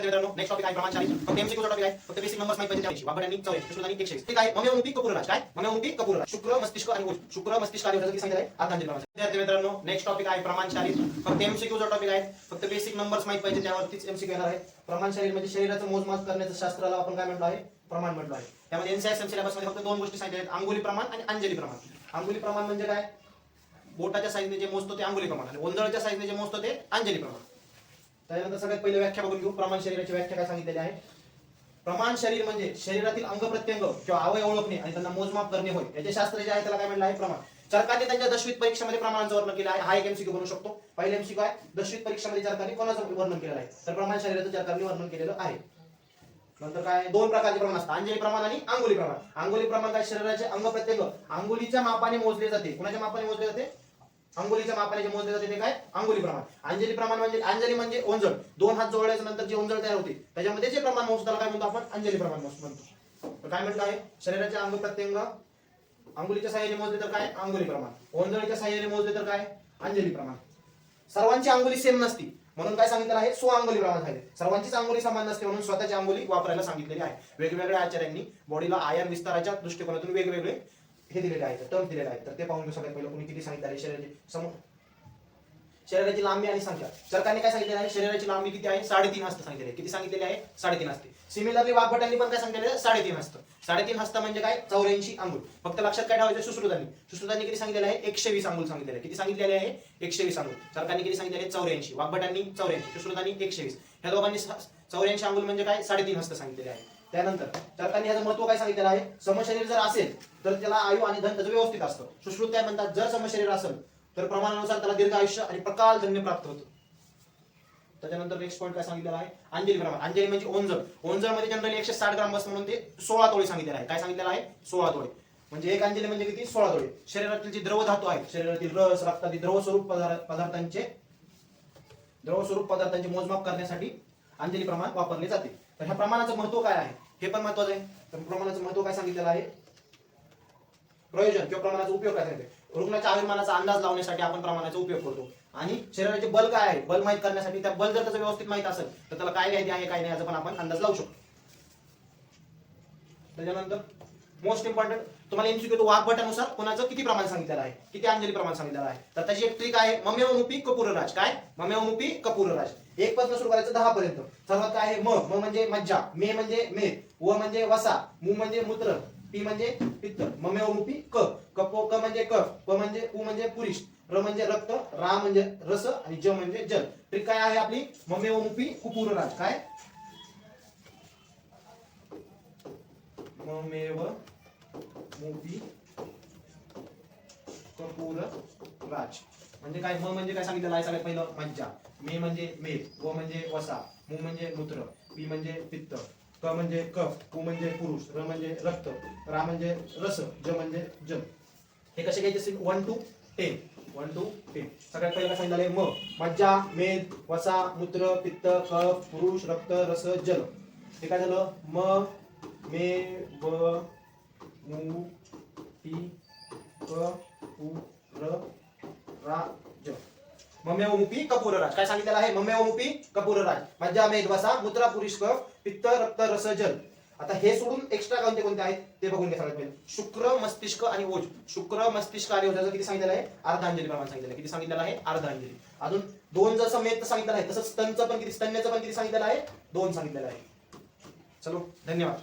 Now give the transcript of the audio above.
मित्रांनो next topic आहे प्रमाणशाली. फक्त एमसीक्यू टॉपिक आहे. फक्त बेसिक नंबर्स माहिती पाहिजे त्याविषयी. वाघबटांनी 84 सुश्रुतांनी 120. ठीक आहे. ममेओमुपी कपूरराज काय? ममेओमुपी कपूरराज शुक्र मस्तिष्क आणि ओज. शुक्र मस्तिष्क आणि ओज की सांगितलं आहे अर्धांजली प्रमाण. विद्यार्थी मित्रांनो नेक्स्ट टॉपिक आहे प्रमाणशाली. फक्त एमसीक्यू टॉपिक आहे. फक्त बेसिक नंबर्स माहिती पाहिजे त्यावरतीच एमसीक्यू येणार आहे. प्रमाणशाली म्हणजे शरीराचं मोजमाप करण्याचं शास्त्राला आपण काय म्हटलं आहे? प्रमाण म्हटलं आहे. त्यामध्ये एनसीआयएसएम सिलेबस मध्ये फक्त दोन गोष्टी सांगितल्या आहेत, अंगुली प्रमाण आणि अंजली प्रमाण. अंगुली प्रमाण म्हणजे काय? बोटाच्या साईजने जे मोजतो ते अंगुली प्रमाण आणि ओंजळच्या साईजने जे मोजतो ते अंजली प्रमाण. त्यानंतर सगळ्यात पहिले व्याख्या बघून घेऊ. प्रमाण शरीराची व्याख्या काय सांगितलेली आहे? प्रमाण शरीर म्हणजे शरीरातील अंग प्रत्यंग किंवा अवयव ओळखणे आणि त्यांना मोजमाप करणे होय. याचे शास्त्र जे आहे त्याला काय म्हणलं आहे? प्रमाण. चरकाने त्यांच्या दशवित परीक्षेमध्ये प्रमाणांचं वर्णन केलं आहे. हा एक एमसीक्यू बनू शकतो. पहिले एमसीक्यू आहे दशवित परीक्षेमध्ये चरकाने कोणाचं वर्णन केलेलं आहे? तर प्रमाण शरीराचं चरकाने वर्णन केलेलं आहे. नंतर काय? दोन प्रकारचे प्रमाण असतात, अंजली प्रमाण आणि अंगुली प्रमाण. अंगुली प्रमाण काय? शरीराचे अंग प्रत्यंग अंगुलीच्या मापाने मोजले जाते. कुणाच्या मापाने मोजले जाते? अंगुलीच्या मापाने जे मोजले जाते ते काय? अंगुली प्रमाण. अंजली प्रमाण म्हणजे अंजली म्हणजे ओंजळ. दोन हात जोडल्याच्या नंतर जी ओंजळ तयार होते त्याच्यामध्ये जे प्रमाण मोजतो त्याला काय म्हणतो आपण? अंजली प्रमाण म्हणतो. तर काय म्हटलं आहे? शरीराचे अंग प्रत्यंग अंगुलीच्या साहाय्याने मोजले तर काय? अंगुली प्रमाण. ओंजळीच्या साहाय्याने मोजले तर काय? अंजली प्रमाण. सर्वांची अंगुली सेम नसती म्हणून काय सांगितलं आहे? स्वअंगुली प्रमाण आहे. सर्वांचीच अंगुली समान नसते म्हणून स्वतःची अंगुली वापरायला सांगितलेली आहे. वेगवेगळ्या आचार्यांनी बॉडीला आयाम विस्ताराच्या दृष्टिकोनातून वेगवेगळे हे दिलेले आहेत, टर्म दिलेले आहेत. तर ते पाहून सगळ्यात पहिलं कोणी किती सांगितलं आहे? शरीराची लांबी आणि संख्या. सरकारने काय सांगितलेलं आहे? शरीराची लांबी किती आहे? 3.5 हस्त सांगितलेली आहे. किती सांगितलेली आहे? 3.5 हस्ते. सिमिलरली वाघभटांनी पण काय सांगितलेलं आहे? 3.5 हस्त. 3.5 हस्त म्हणजे काय? 84 अंगुल. फक्त लक्षात काय ठेवायचं? सुश्रुतांनी किती सांगितलेलं आहे? 120 अंगुल सांगितलेलं आहे. किती सांगितलेले आहे? 120 अंगुल. सरकारने किती सांगितलेले? 84. वाघभटांनी 84, सुश्रुतांनी 120. ह्या दोघांनी 84 अंगुल म्हणजे काय? 3.5 हस्त सांगितलेले आहे. त्यानंतर सरकारने ह्याचं महत्व काय सांगितलेलं आहे? समशरीर जर असेल तर त्याला आयु आणि धन त्याचं व्यवस्थित असतं. सुश्रुत काय म्हणतात? जर समशरीर असेल तर प्रमाणानुसार त्याला दीर्घ आयुष्य आणि प्रकाल धन्य प्राप्त होतं. त्याच्यानंतर नेक्स्ट पॉईंट काय सांगितलेला आहे? अंजली प्रमाण. अंजली म्हणजे ओंजळ. ओंजळ मध्ये जनरली 160 ग्राम बस म्हणून ते 16 तोळे सांगितलेलं आहे. काय सांगितलेलं आहे? 16 तोळे. म्हणजे एक अंजली म्हणजे किती? 16 तोळे. शरीरातील जी द्रव धातू आहेत, शरीरातील रस, रक्तादी द्रव स्वरूप पदार्थांचे मोजमाप करण्यासाठी अंजली प्रमाण वापरले जाते. तर ह्या प्रमाणाचं महत्व काय आहे हे पण महत्वाचं आहे. तर प्रमाणाचं महत्व काय सांगितलेलं आहे? प्रयोजन किंवा प्रमाणाचा उपयोग काय सांगितले? रुग्णाच्या आयुर्मानाचा अंदाज लावण्यासाठी आपण प्रमाणाचा उपयोग करतो. आणि शरीराचे बल काय आहे? बल माहित करण्यासाठी त्या बल जर त्याचं व्यवस्थित माहित असेल तर त्याला काय घ्यायचे आहे काय नाही याचा पण आपण अंदाज लावू शकतो. त्याच्यानंतर मोस्ट इम्पॉर्टंट तुम्हाला एमसीक्यू वाघभटानुसार कोणाचं किती प्रमाण सांगितलेलं आहे, किती अंजली प्रमाण सांगितलेलं आहे. तर त्याची एक ट्रिक आहे, ममेओमुपी कपूरराज. काय? ममेओमुपी कपूरराज. एक पासून सुरू करायचं 10 पर्यंत. सर्वात काय आहे? म म्हणजे मज्जा, मे म्हणजे मेद, व म्हणजे वसा, मू म्हणजे मूत्र, पी म्हणजे पित्त. ममेओमुपी क. कपो क म्हणजे कफ, प म्हणजे पू म्हणजे पुरुष, र म्हणजे रक्त, रा म्हणजे रस आणि ज म्हणजे जल. ट्रिक काय आहे आपली? ममेओमुपी कपूरराज. काय? ममेओमुपी कपूरराज म्हणजे काय? म म्हणजे काय सांगितलेलं आहे? सगळ्यात पहिलं मज्जा, मे म्हणजे मेद, व म्हणजे वसा, मू म्हणजे मूत्र, पी म्हणजे पित्त, क म्हणजे कफ, पू म्हणजे पुरुष, र म्हणजे रक्त, रा म्हणजे रस, ज म्हणजे जल. हे कसे घ्यायचे असतील? 1 to 10. 1 to 10. सगळ्यात पहिलं काय सांगितलं आहे? म मज्जा, मेद, वसा, मूत्र, पित्त, कफ, पुरुष, रक्त, रस, जल. हे काय झालं? म मे व मू पी क पू र रा ज. ममेओमुपी कपूरराज. काय सांगितलेलं आहे? ममेओमुपी कपूरराज. मज्जा, मेद, वसा, मूत्र, पुरुष, कफ, पित्त, रक्त, रस, जल. आता हे सोडून एक्स्ट्रा कोणते आहेत ते बघून घ्या. सगळ्यात पहिले शुक्र, मस्तिष्क आणि ओज. शुक्र, मस्तिष्क आणि ओजाचं किती सांगितलेलं आहे? अर्धांजली प्रमाण सांगितलेलं आहे. किती सांगितलेलं आहे? अर्धांजली. अजून 2 जसं मेद सांगितलेलं आहे तसंच स्तनचं पण किती, स्तन्याचं पण किती सांगितलेलं आहे? 2 सांगितलेलं आहे. चलो धन्यवाद.